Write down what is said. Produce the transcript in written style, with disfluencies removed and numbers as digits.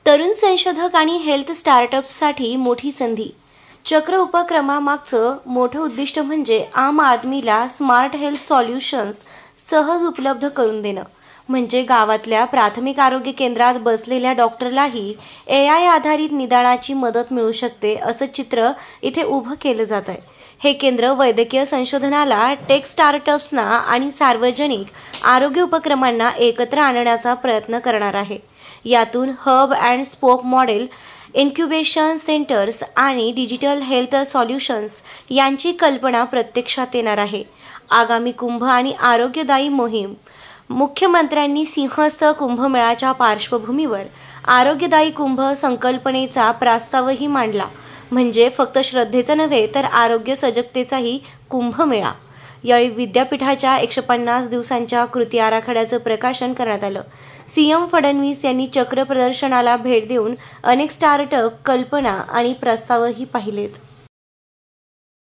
तरुण संशोधक आणि हेल्थ स्टार्टअप्ससाठी मोठी संधी। चक्र उपक्रमामागचं मोठं उद्दिष्ट म्हणजे आम आदमीला स्मार्ट हेल्थ सॉल्युशन्स सहज उपलब्ध करून देणं। म्हणजे गावातल्या प्राथमिक आरोग्य केंद्रात बसलेल्या डॉक्टरलाही AI आधारित निदानाची मदत मिळू शकते असं चित्र इथे उभं केलं जात आहे। हे केंद्र वैद्यकीय संशोधनाला, टेक स्टार्टअप्सना आणि सार्वजनिक आरोग्य उपक्रमांना एकत्र आणण्याचा प्रयत्न करणार आहे। यातून hub and spoke model, incubation centres आणि डिजिटल हेल्थ सॉल्युशन्स यांची कल्पना प्रत्यक्षात येणार आहे। आगामी कुंभ आणि आरोग्यदायी मोहीम। मुख्यमंत्र्यांनी सिंहस्थ कुंभमेळ्याच्या पार्श्वभूमीवर आरोग्यदायी कुंभ संकल्पनेचा प्रस्तावही मांडला। म्हणजे फक्त श्रद्धेचा नव्हे तर आरोग्य सजगतेचाही कुंभमेळा। यावेळी विद्यापीठाच्या 150 दिवसांच्या कृती आराखड्याचं प्रकाशन करण्यात आलं। सीएम फडणवीस यांनी चक्र प्रदर्शनाला भेट देऊन अनेक स्टार्टअप कल्पना आणि प्रस्तावही पाहिलेत।